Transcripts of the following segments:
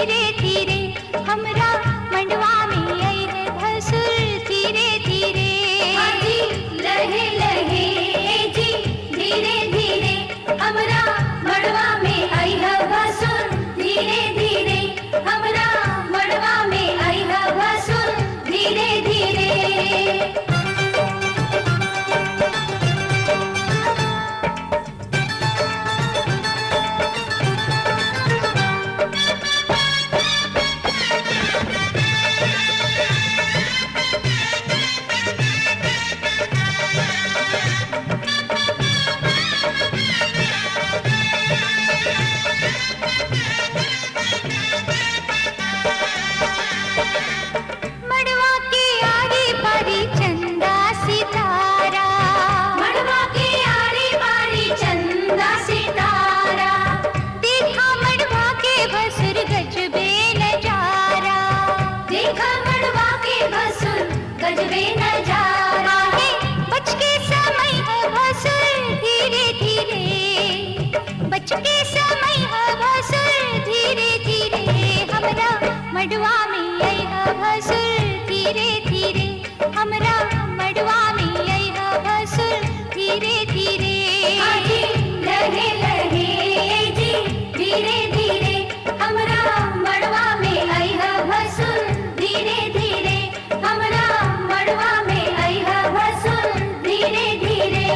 धीरे धीरे हमरा मंडवा में आई है भसुर धीरे धीरे। हाँ जी लहे लहे जी धीरे धीरे हमरा मड़वा में आई है भसुर धीरे धीरे हमरा मड़वा में आई है भसुर धीरे धीरे। मड़वा के आरी पारी चंदा सितारा, मड़वा के आरी बारी चंदा सितारा, देखा मड़वा के भसुर गजबे नजारा। देखा मड़वा के भसुर गजबे नजारा। आहे बच के समय है भसुर धीरे धीरे, बच के समय है भसुर धीरे धीरे हमरा मड़वा में आई है भसुर धीरे धीरे हमरा मड़वा में आई है भसुर धीरे धीरे। हाँ जी लहे लहे जी धीरे धीरे हमरा मड़वा में आई है भसुर धीरे धीरे हमरा मड़वा में आई है भसुर धीरे धीरे।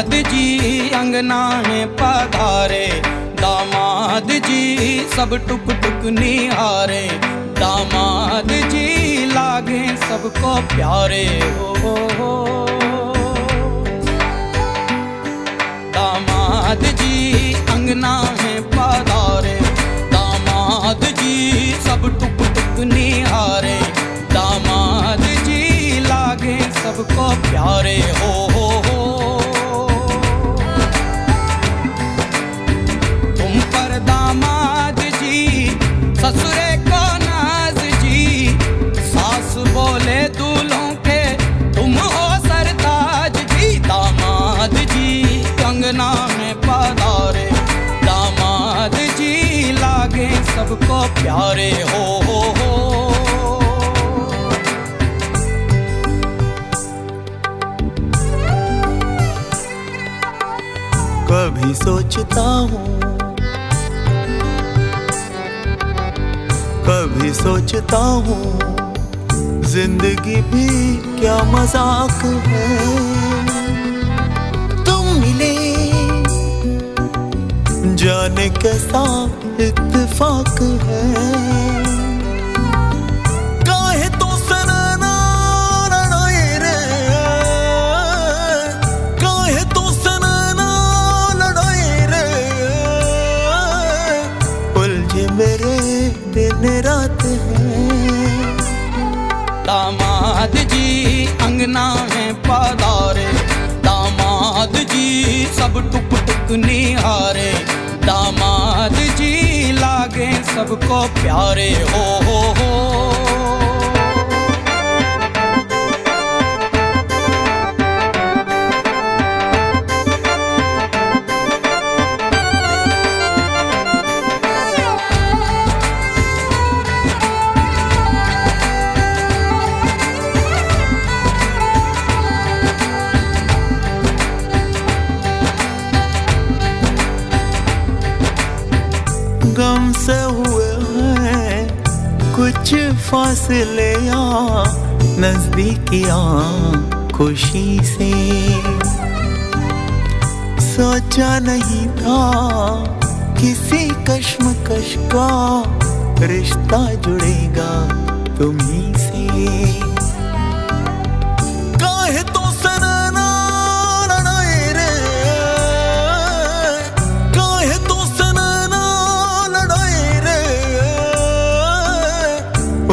दामाद जी अंगना में पधारे, दामाद जी सब टुक टुक निहारे, दामाद जी लागे सबको प्यारे हो। दामाद जी अंगना में पधारे, दामाद जी सब टुक टुक निहारे, दामाद जी लागे सबको प्यारे हो। तुम पर दामाद जी ससुरे को नाज जी, सास बोले दूल्हों के तुम हो सरताज जी, दामाद जी अंगना में पधारे, दामाद जी लागे सबको प्यारे हो। कभी सोचता हूँ, कभी सोचता हूँ, जिंदगी भी क्या मजाक है। तुम मिले जाने कैसा इत्तेफाक है। काहे तो सनना लड़ाए रे, काहे तो सनना लड़ाए रे, उलझे मेरे दिन रात है। दामाद जी अंगना में पधारे, दामाद जी सब टुक टुक निहारे, दामाद जी लागे सबको प्यारे हो। गम से हुए हैं कुछ फासले यहाँ नजदीकियाँ खुशी से, सोचा नहीं था किसी कश्मकश का रिश्ता जुड़ेगा तुम्ही से। काहे तो सनना लड़ाए रे, काहे तो सनना लड़ाए रे,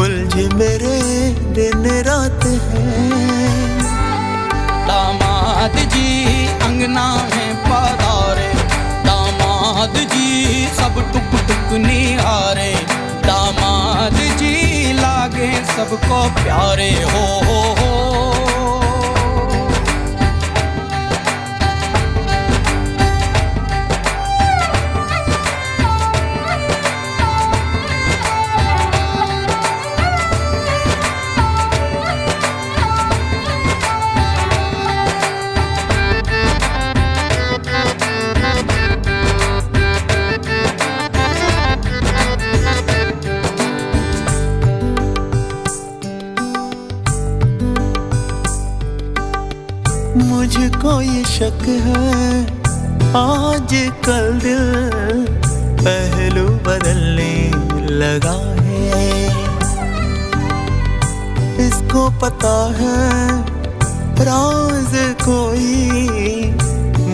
उलझे मेरे दिन रात है। दामाद जी अंगना में पधारे, दामाद जी सब टुक टुक निहारे, दामाद जी लागे सबको प्यारे हो। मुझको ये शक है आज कल दिल पहलू बदलने लगा है। इसको पता है राज कोई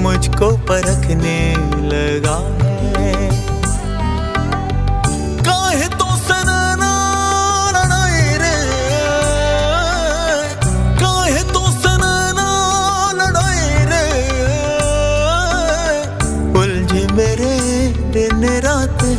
मुझको परखने लगा है। काहे तो सनना लड़ाए रे, काहे तो सनना लड़ाए रे, उलझे मेरे दिन रात है।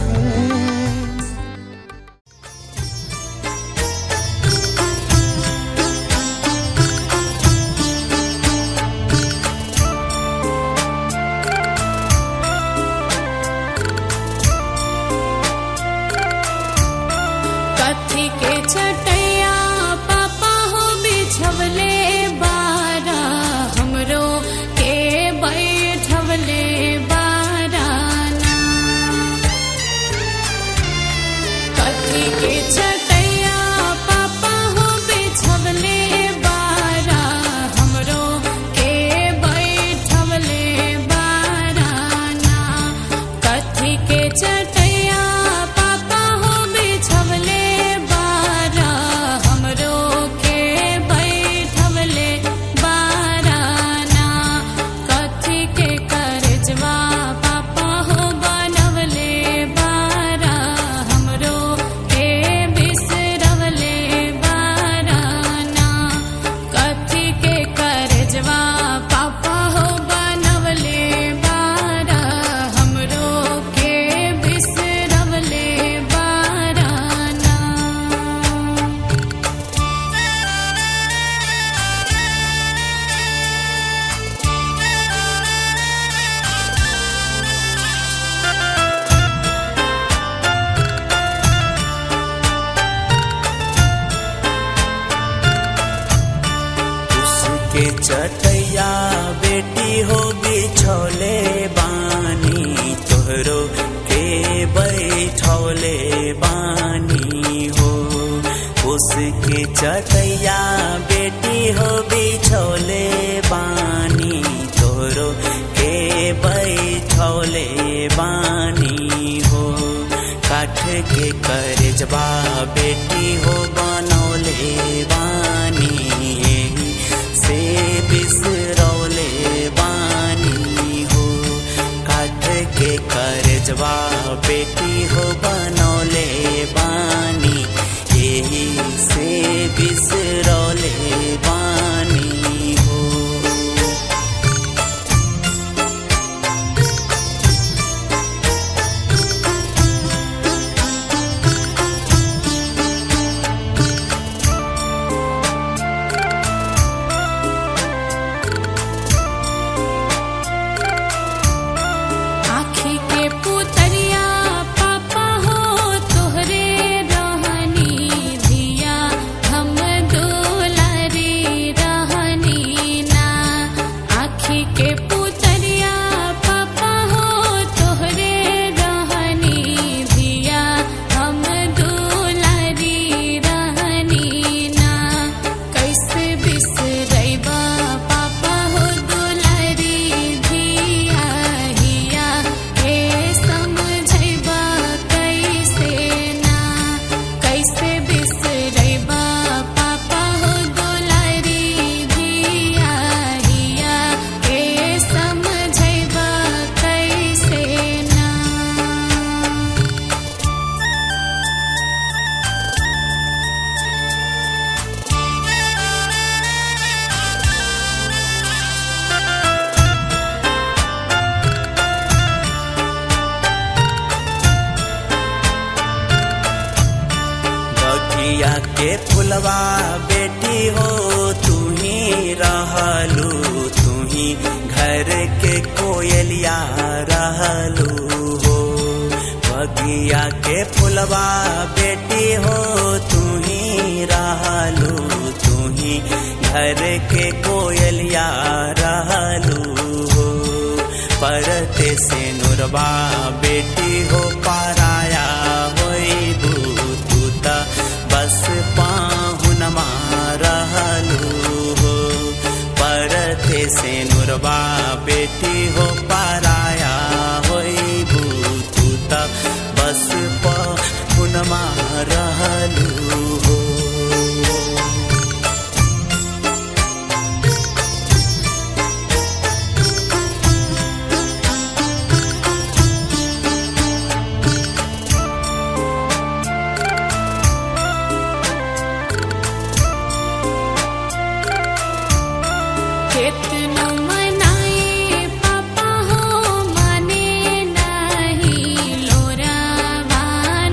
चटैया बेटी हो बिछौले बानी तोरो के बैठौले बानी हो काठ के करजबा बेटी हो बनौले बानी एही से बिसरौले बानी हो काठ के करजबा बेटी हो बनौले बानी एही से बिसरौले बानी हो। आँखी के पुतरिया पापा हो तोहरे रहनी धिया हम दुलारी रहनी ना आँखी के पुतरिया पापा हो तोहरे रहनी धिया हम दुलारी रहनी ना कैसे बिसरैबा पापा हो दुलारी धिया हिया के समझैबा कैसे ना कैसे बिसरैबा पापा हो दुलारी धिया हिया के समझैबा कैसे ना। बगिया के फुलवा बेटी हो तू ही रहलू तू ही घर के कोयलिया रहलू हो बगिया के फुलवा बेटी हो तू ही रहलू तू ही घर के कोयलिया रहलू हो परते से नुरबा बेटी हो पाराया होइबू तू त बस पाहुनमा रहलू हो परते से नुरबा बेटी हो पाराया होइबू तू त बस पाहुनमा रहलू हो। केतनो मनाए पापा हो माने नहीं लोरावा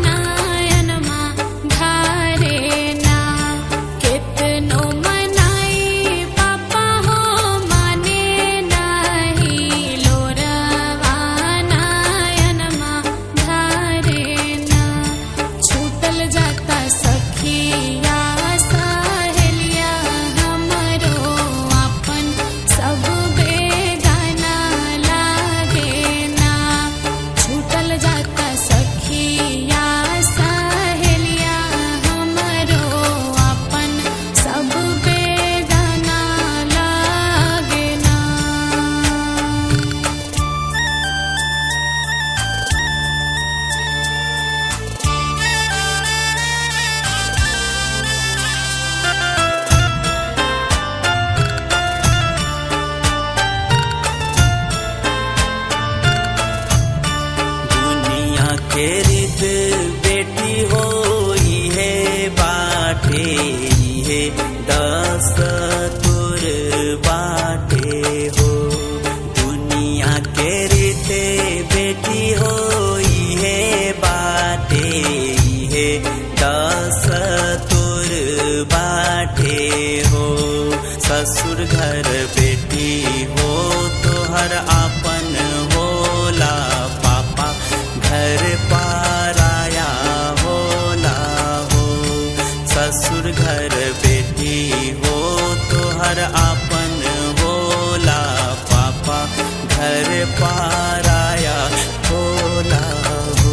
नयनमा धारे ना केतनो मनाए पापा हो माने नहीं लोरावा नयनमा धारे ना छूटल जाता सखिया सहेलिया हमरो अपन सब बेगाना लागे ना छूटल जाता सखिया सहेलिया हमरो अपन सब बेगाना लागे ना। दुनिया के रीत बेटी हो इहे बाटे इहे दस्तूर बाटे हो दुनिया के रीत बेटी हो इहे बाटे इहे दस्तूर बाटे हो ससुर घर बेटी हो तोहर आपन होला पापा घर पाराया होला हो ससुर घर बेटी हो तोहर आपन होला पापा घर पाराया होला हो।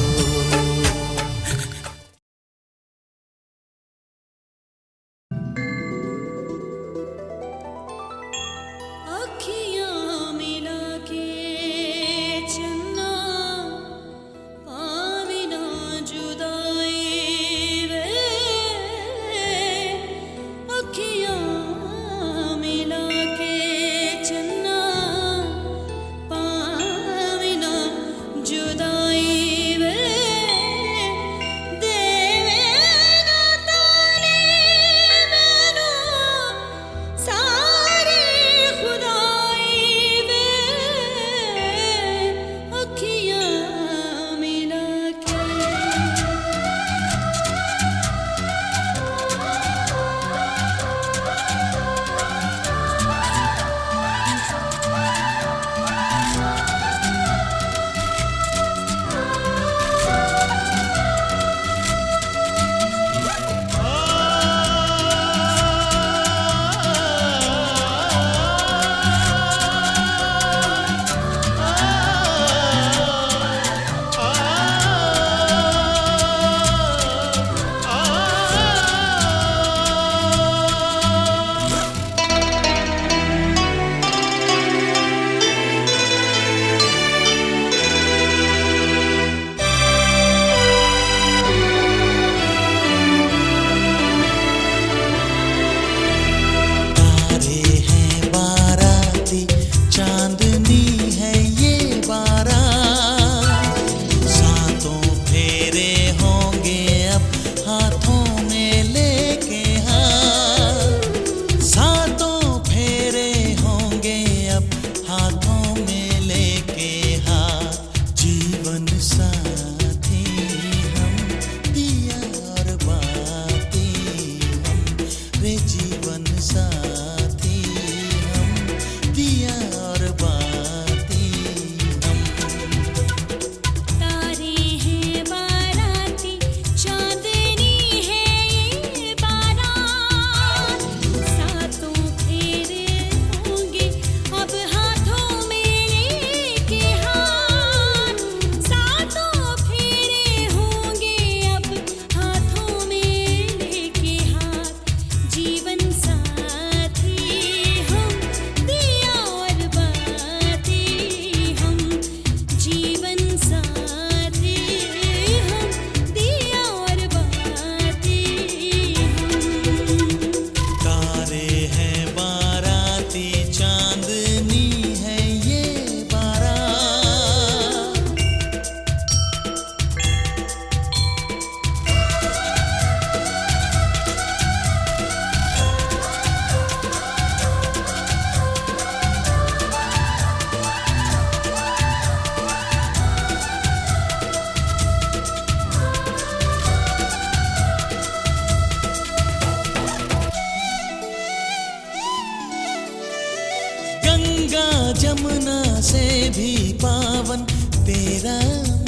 से भी पावन तेरा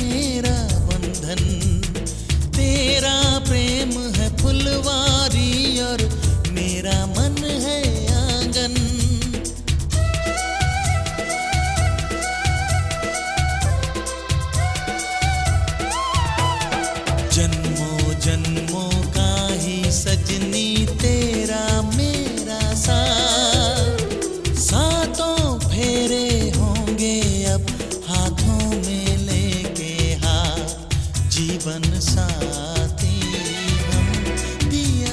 मेरा बंधन। तेरा प्रेम है फुलवारी और मेरा मन है आंगन। जन्मों जन्मों का ही सजनी तेरा मेरा साथ। सातों फेरे होंगे अब हाथों में लेके हाथ। जीवन साथी हम दिया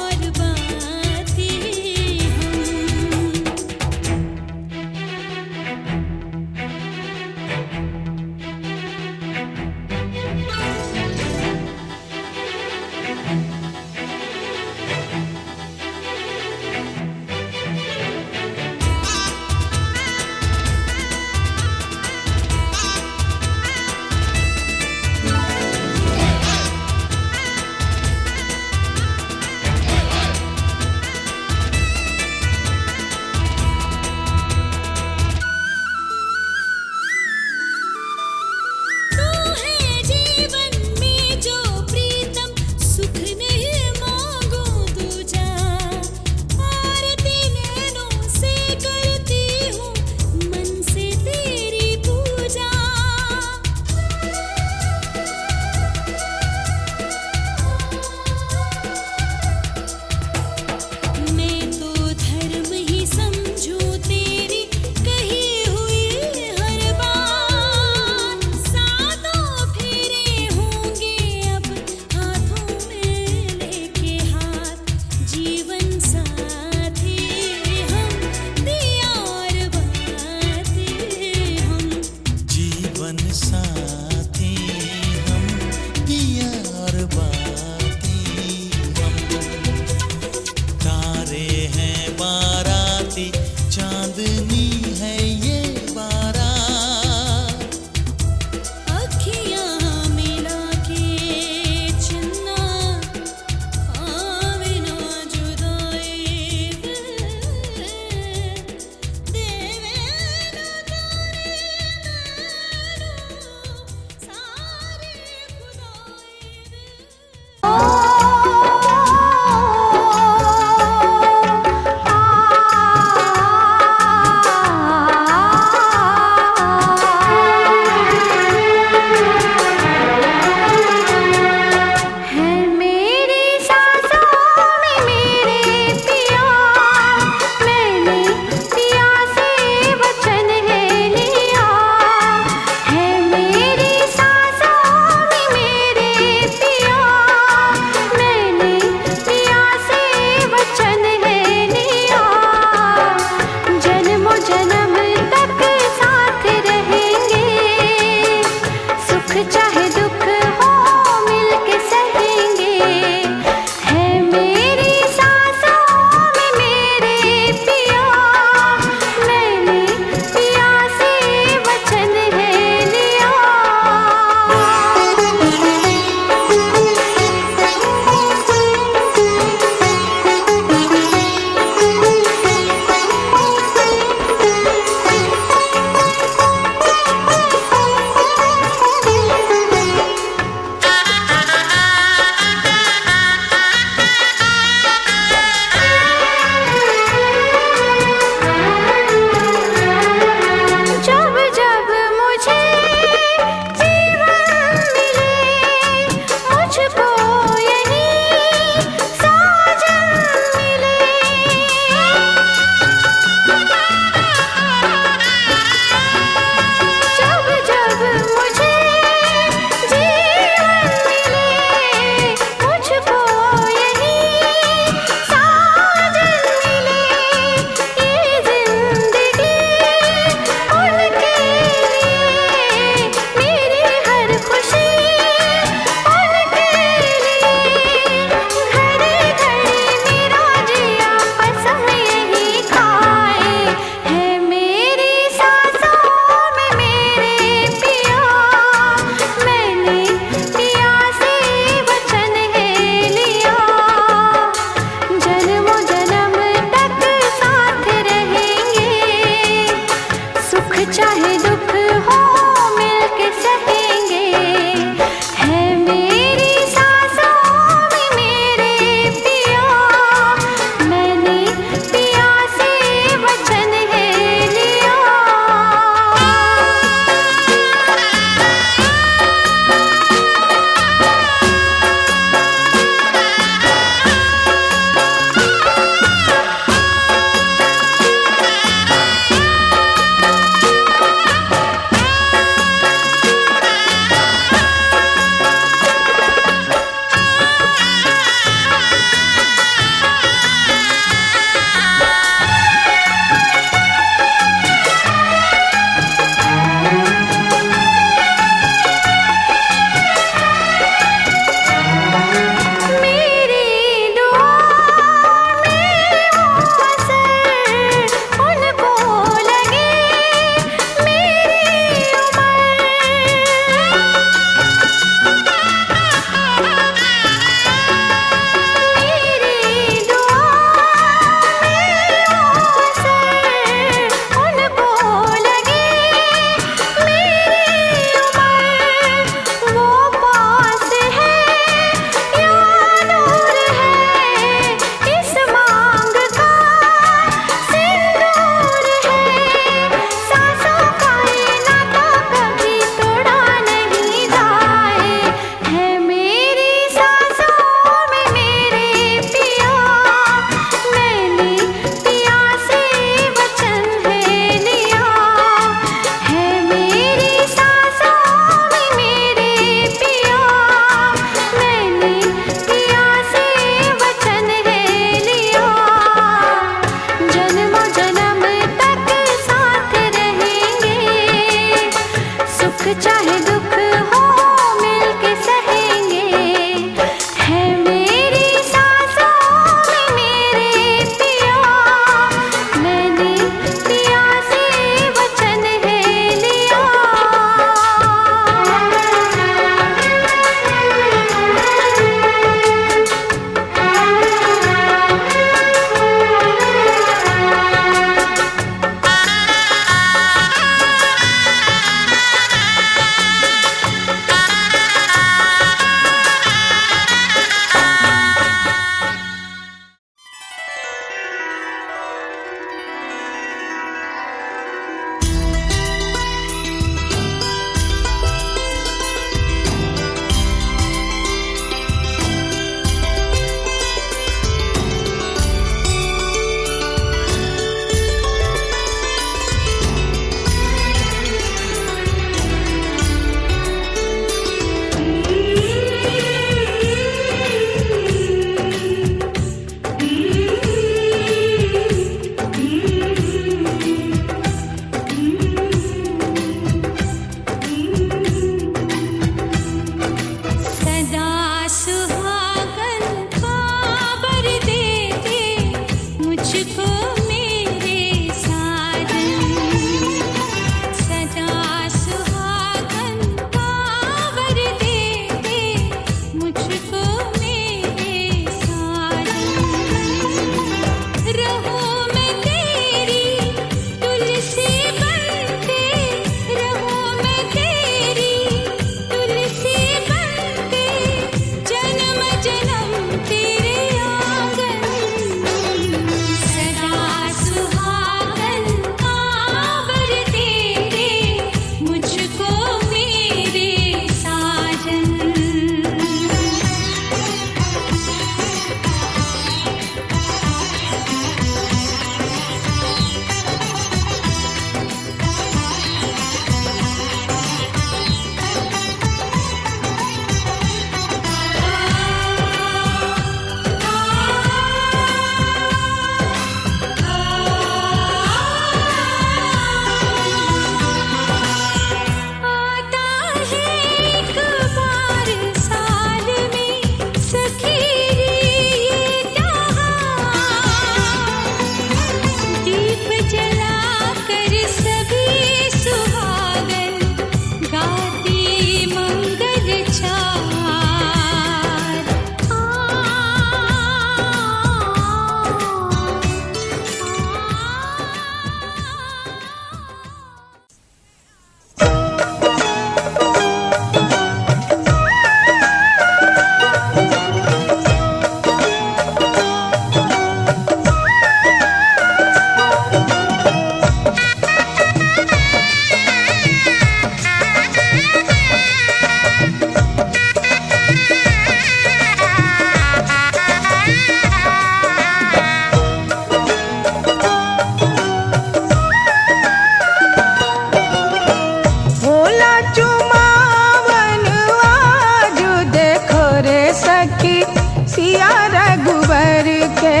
के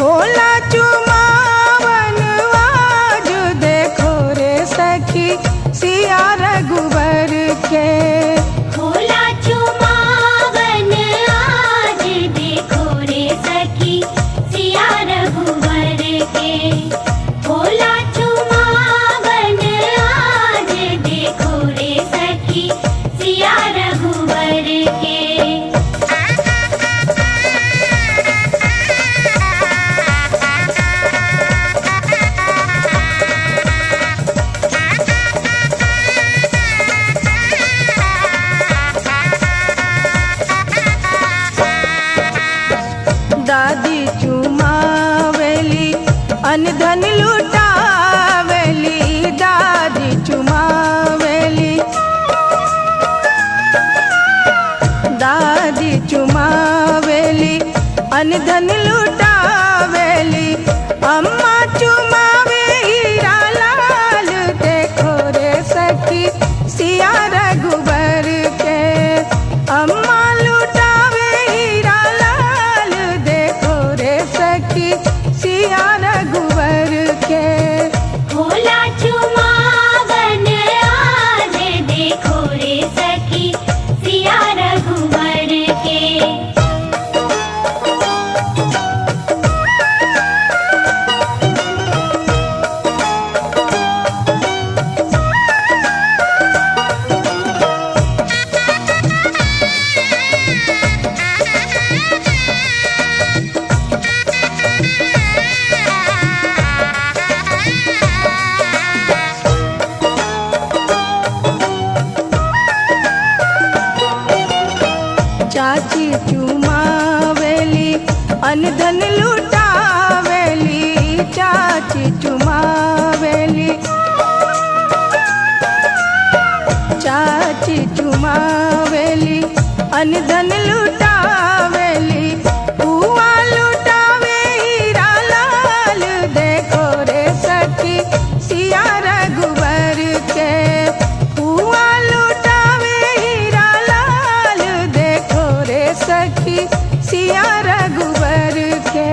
होला चुमावन आज देखो रे सखी सिया रघुवर के। होला चुमावन आज देखो रे सखी सिया रघुवर के। होला चुमावन आज देखो रे सखी सिया रघुवर के। दादी चुमावेली अनधन लुटावेली, दादी चुमावेली, दादी चुमावेली अनधन लुटावेली। अम्मा चुमावे हीरा लाल देखो रे सखी सिया रघुवर के। अम्मा लुटावे हीरा लाल देखो रे सखी सिया रघुवर के। होला चुमावन आज देखो रे सखी सिया रघुवर के। चाची चुमावेली अनधन लुटावेली, चाची चुमावेली, चाची चुमावेली अनधन लुटावेली। बुआ लुटावे हीरा लाल देखो रे सखी सिया रघुवर के। बुआ लुटावे हीरा लाल देखो रे सखी सिया रघुवर के।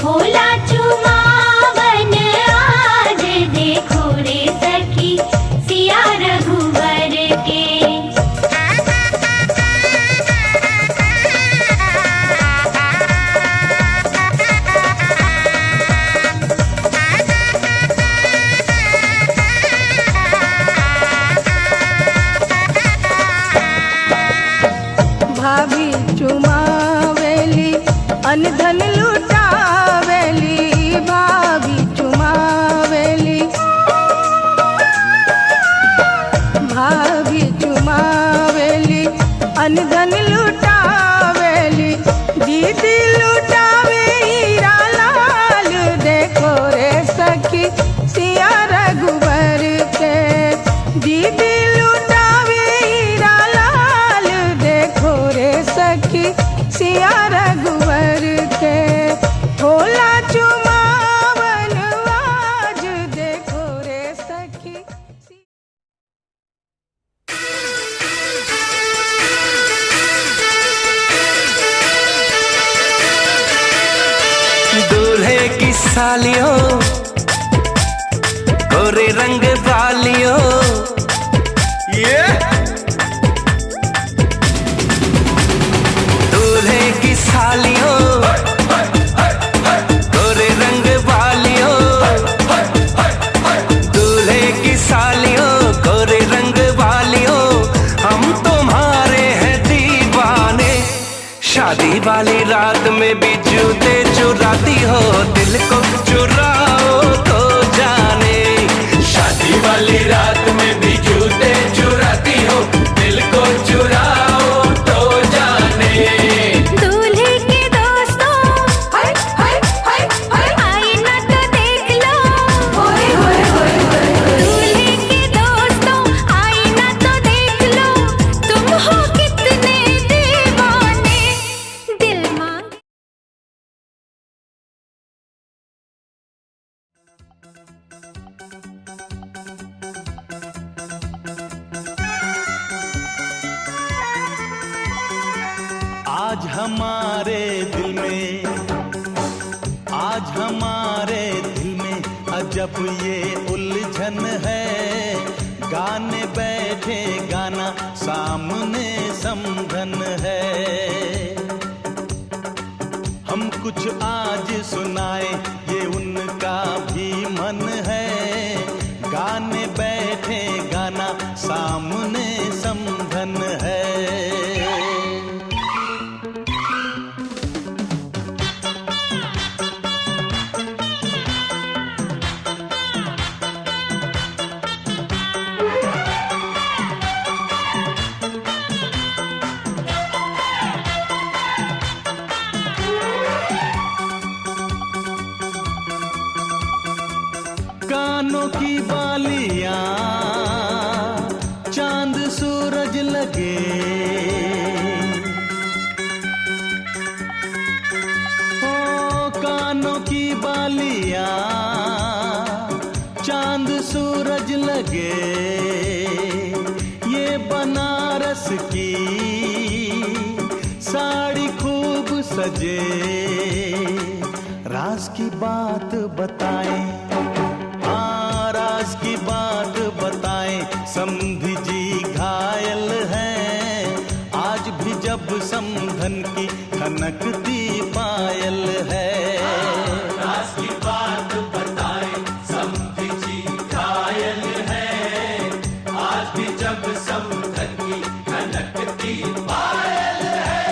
होला चुमावन आज देखो रे सखी सिया रघुवर के। भाभी चुमावेली अनधन लुटावेली, भाभी चुमावेली, भाभी चुमावेली अनधन लुटावेली। दीदी लुटावे हीरा लाल देखो रे सखी सिया रघुवर के। दीदी लुटावे हीरा लाल देखो रे सखी सिया रघुवर के। होला चुमावन आज देखो रे सखी। दूल्हे की सालियों गोरे रंग वालियों, दूल्हे की सालियों गोरे रंग वालियों, दूल्हे की सालियों गोरे रंग वालियों, हम तुम्हारे हैं दीवाने। शादी वाली रात में भी जूते चुराती हो, दिल को चुराओ तो जाने। शादी वाली रात में भी जूते चुराती हो, दिल को चुराओ तो जाने। दूल्हे के दोस्तों हाय हाय हाय हाय आईना तो देख लो। होए होए होए होए। दूल्हे के दोस्तों आईना तो देख लो, तुम हो कितने दीवाने। दिल मांग आज हमारे दिल में जब ये उलझन है, गाने बैठे गाना सामने समधन है। हम कुछ आज सुनाए ये उनका भी मन है, गाने बैठे गाना सामने समधन है। कानों की बालियां चांद सूरज लगे, ओ कानों की बालियां चांद सूरज लगे। ये बनारस की साड़ी खूब सजे, राज की बात बताएं, राज की बात बताएं। समधी जी घायल हैं, आज भी जब समधन की खनकती पायल है। राज की बात बताएं, समधी जी घायल हैं, आज भी जब समधन की खनकती पायल है।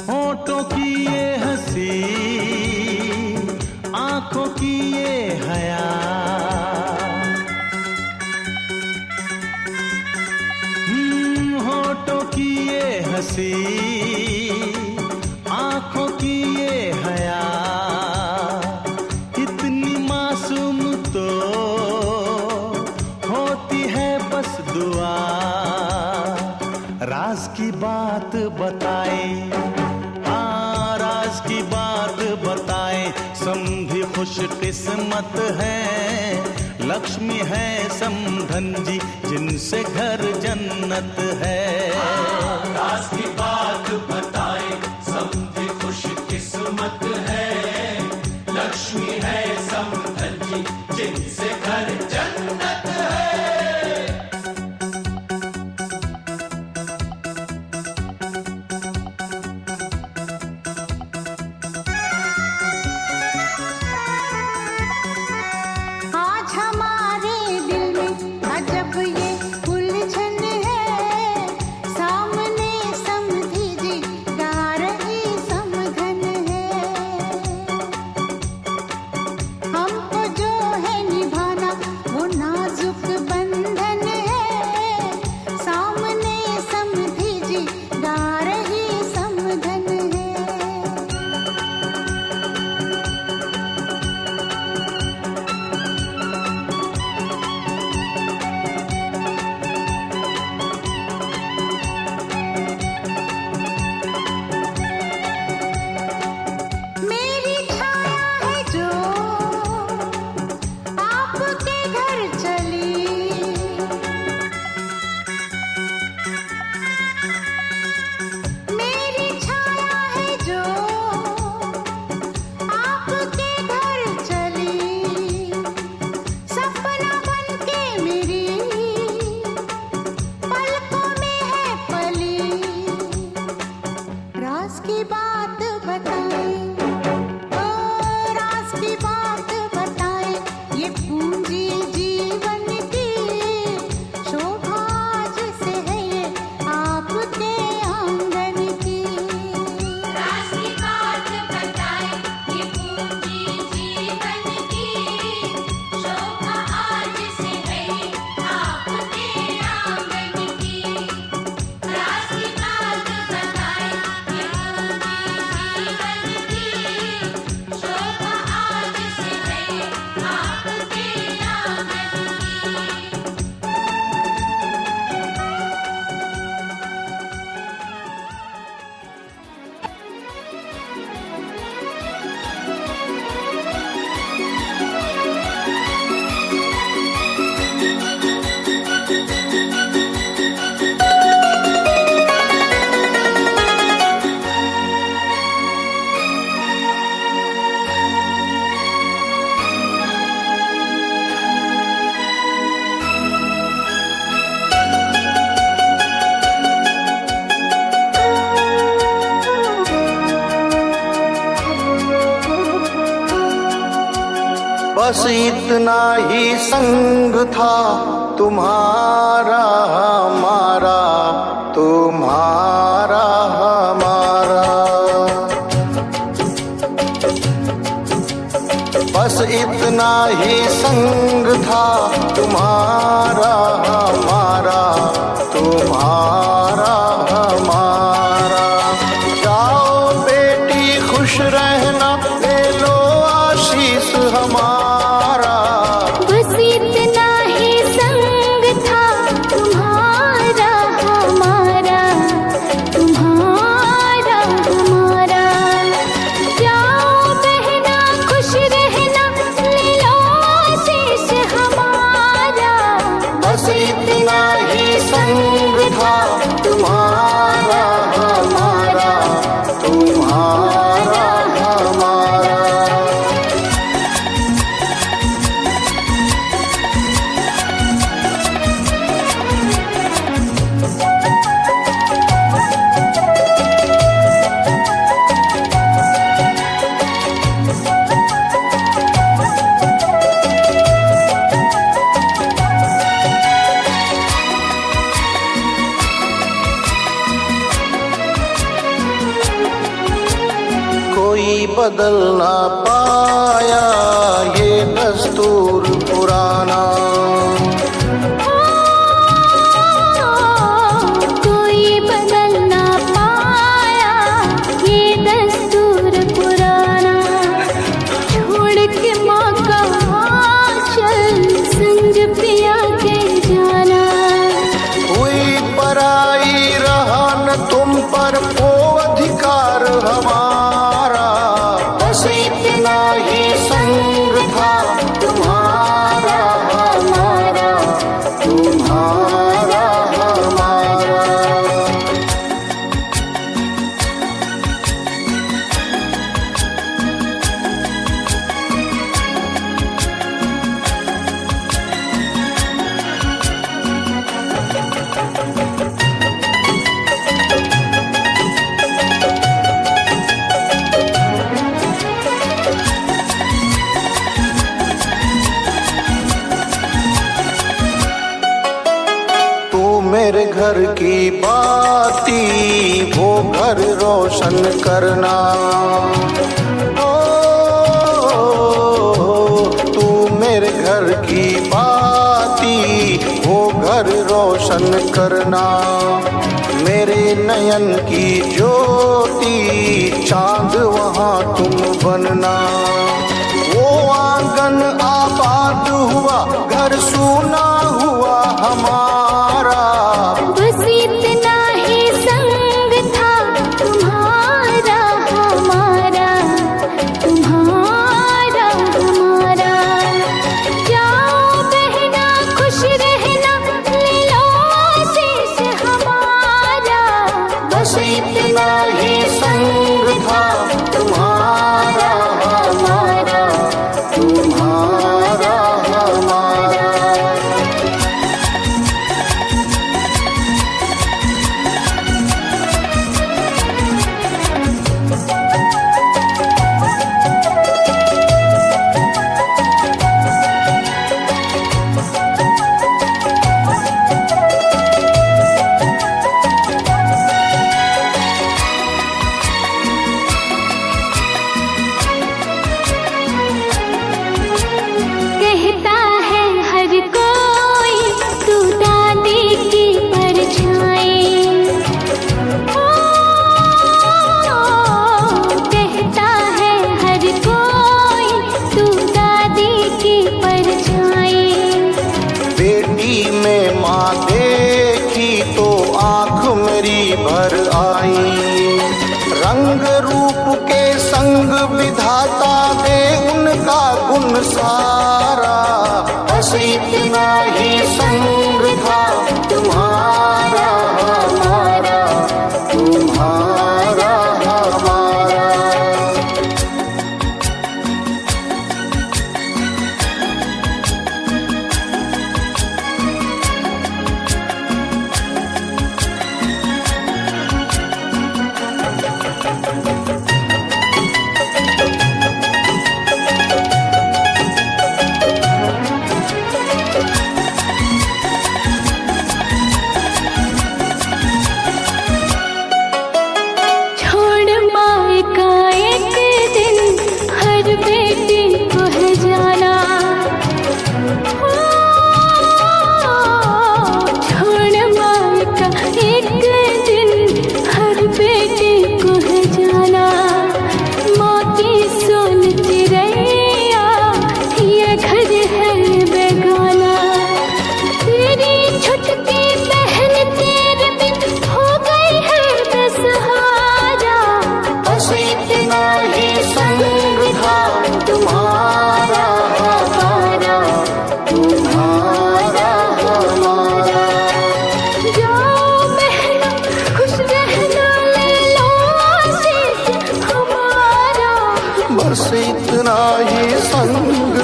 होठों की ये हंसी, आंखों की ये हया, होठों की ये हंसी, आंखों की ये हया, इतनी मासूम तो होती है बस दुआ। राज की बात बताएं, राज की बात बताएं। समधी खुश किस्मत है, लक्ष्मी है समधन जी जिनसे घर जन्नत है। राज की बात बताएं, समधी खुश किस्मत है, लक्ष्मी है समधन जी जिनसे घर जन्नत है। हमको जो है निभा बस इतना ही संग था तुम्हारा हमारा, तुम्हारा हमारा। बस इतना ही संग था तुम्हारा हमारा, तुम्हारा हमारा। जाओ बेटी खुश रहना, ले लो आशीष हमारा। बस इतना ही संग था तुम्हारा हमारा, तुम्हारा हमारा। जाओ बहना खुश रहना, ले लो आशीष हमारा। बस इतना ही संग था तुम्हारा हमारा, तुम्हारा हमारा। कोई बदल ना पाया ये दस्तूर पुराना। कोई बदल ना पाया ये दस्तूर पुराना। छोड़ के माँ का आंचल संग पिया के जाना। हुई पराई रहा न तुम पर वो अधिकार हमारा। बस इतना ही संग था तुम्हारा हमारा, तुम्हारा हमारा। तू मेरे घर की बाती, वो घर रोशन करना। ओ, तू मेरे घर की बाती, वो घर रोशन करना। मेरे नयन की ज्योति, चांद वहाँ तुम बनना। वो आंगन आबाद हुआ, घर सूना हुआ हमारा। बस इतना ही संग था तुम्हारा हमारा, तुम्हारा हमारा। जाओ बहना खुश रहना, ले लो आशीष हमारा। बस इतना ही संग था तुम्हारा हमारा, तुम्हारा हमारा। कहता है हर कोई तू दादी की परछाई। ओ, कहता है हर कोई तू दादी की परछाई। बेटी में माँ देखी तो आँख मेरी भर आई। रंग रूप के संग विधाता दे उनका गुण सारा। बस इतना ही संग था तुम्हारा हमारा, तुम्हारा हमारा।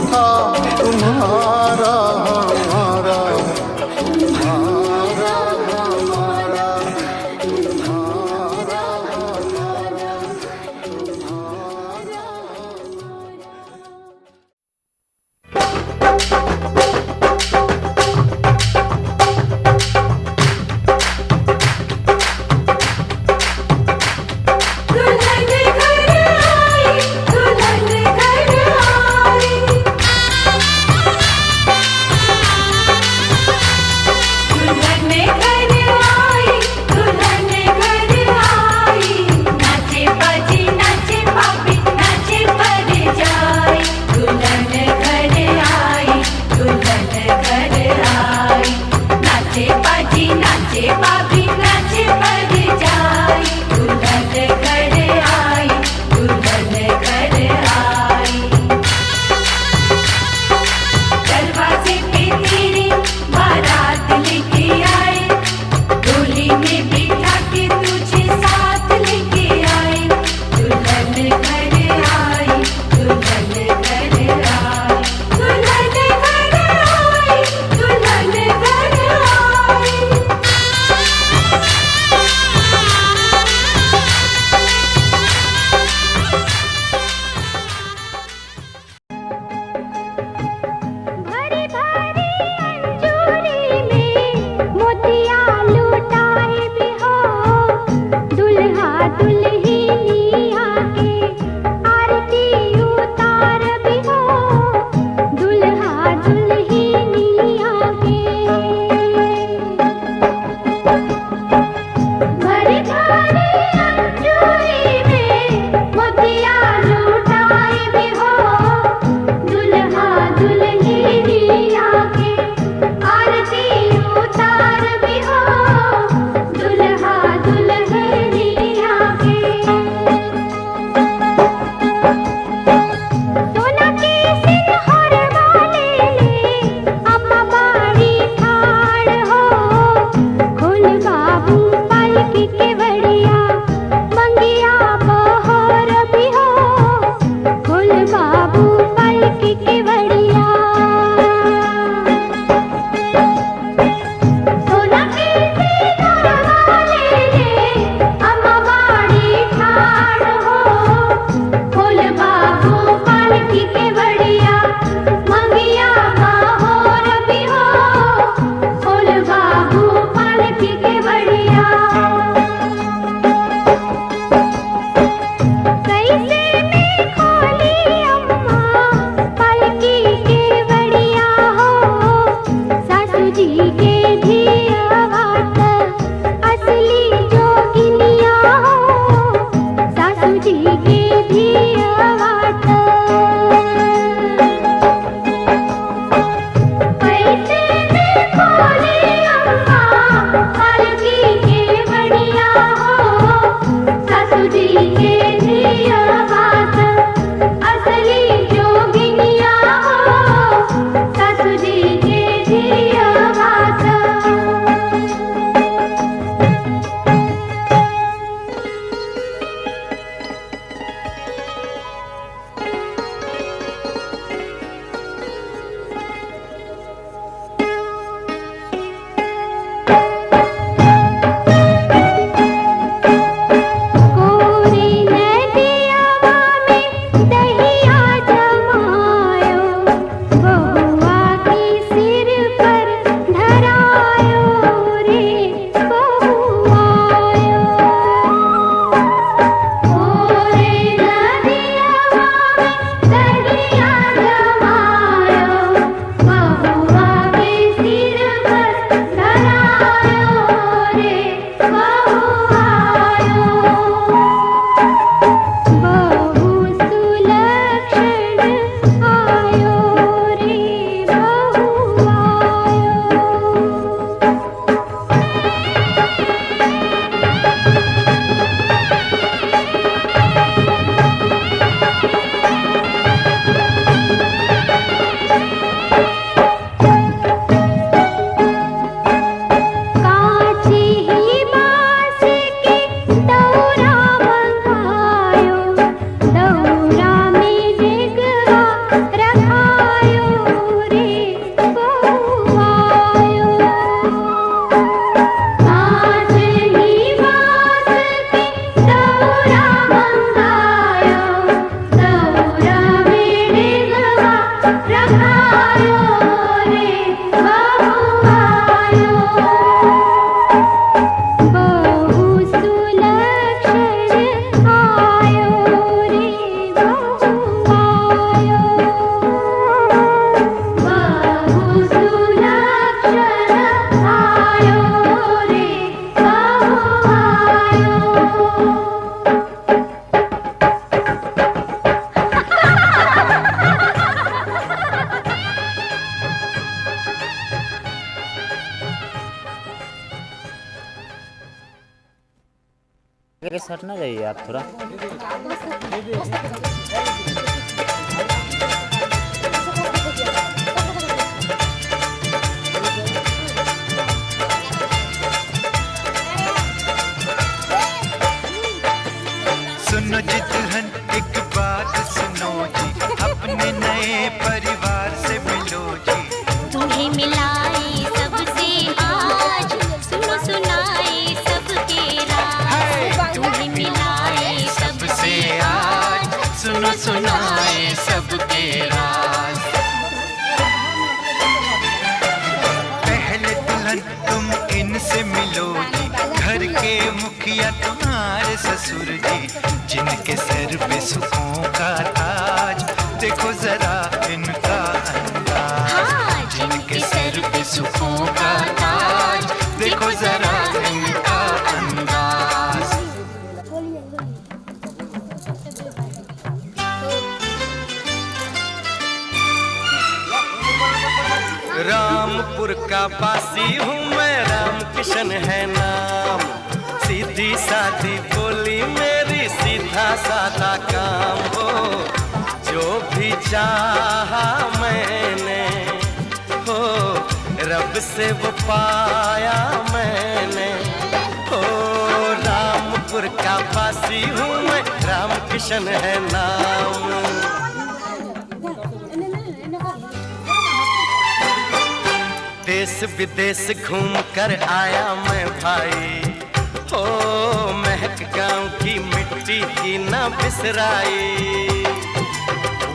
था तुम्हारा हमारा, तुम्हारा हमारा, तुम्हारा हमारा, तुम्हारा दुल्हन घर आई, दुल्हन घर आई। रखायो रे बहू आयो बहु सुलक्षण आयो रे बहु आयो बहु सुलक्षण आयो रे बहु आयो आगे सट ना जाइए आप थोड़ा। सुनो जी दुल्हन एक बात सुनो जी, अपने नए परिवार से मिलो जी। तुम्हें मिलाए सबसे आज, सुनो सुनाए सबके राज। तुम्हें मिलाए सबसे आज सुनो सुनाए सबके राज। पहले दुल्हन तुम इनसे मिलो जी, घर के मुखिया तुम्हारे ससुर जी, जिनके सर पे सुखों का ताज, देखो जरा इनका अंदाज। जिनके सर पे सुखों का ताज, देखो जरा इनका अंदाज। रामपुर का बासी हूँ मैं, राम किशन है नाम। सीधी सादी बोली मेरी, सीधा सादा काम हो। जो भी चाहा मैंने हो, रब से वो पाया मैंने हो। रामपुर का बासी हूँ मैं, राम किशन है नाम। देश विदेश घूम कर आया मैं भाई हो, महक गांव की मिट्टी की ना बिसराई।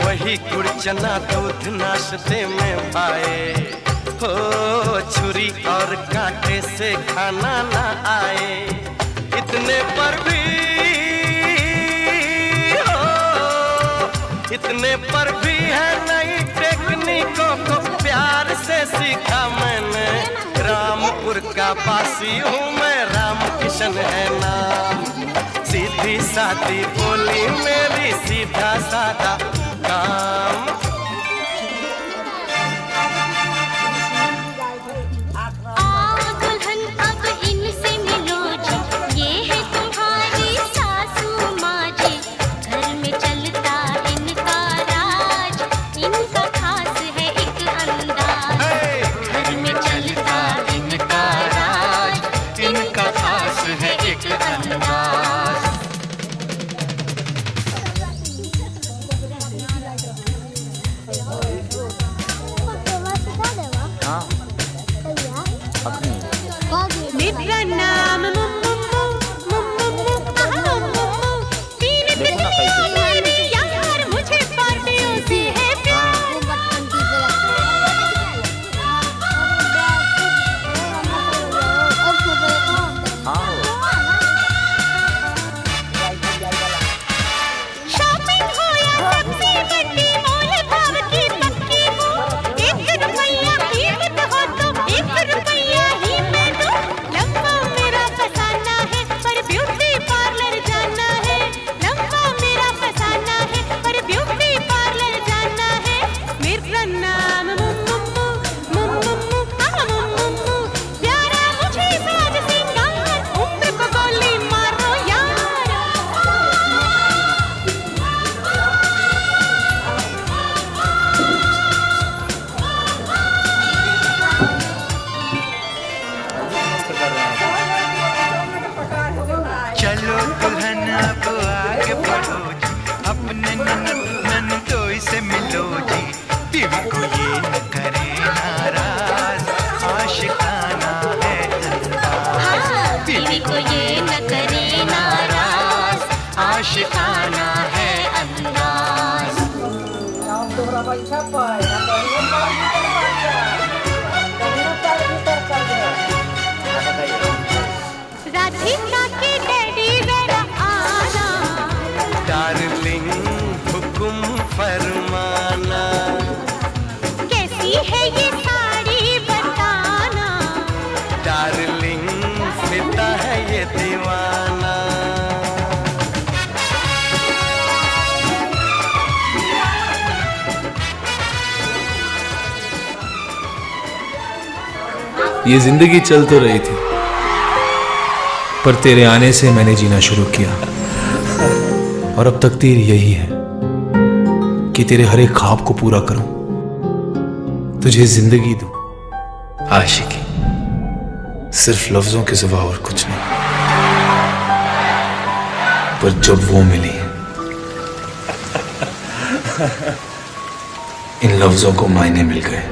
वही गुड़ चना दूध नाश्ते में पाए हो, छुरी और कांटे से खाना ना आए। इतने पर भी हो, इतने पर भी है नई टेक्निकों को प्यार से सीखा मैंने। रामपुर का बासी हूँ मैं, राम किशन है नाम। सीधी सादी बोली मेरी, सीधा सादा काम। आओ दुल्हन अब इनसे मिलो जी, ये है तुम्हारी सासू माँ जी। घर में चलता इनका राज, इनका खास है एक अंदाज। घर में चलता इनका राज, इनका खास है एक अंदाज। राधिका के डैडी जरा आना, डार्लिंग हुक्म फरमाना, कैसी है ये साड़ी बताना, डार्लिंग फिदा है ये दीवाना। ये जिंदगी चल तो रही थी, पर तेरे आने से मैंने जीना शुरू किया। और अब तकदीर यही है कि तेरे हर एक ख्वाब को पूरा करूं, तुझे जिंदगी दूं। आशिकी सिर्फ लफ्जों के सिवा और कुछ नहीं, पर जब वो मिली इन लफ्जों को मायने मिल गए।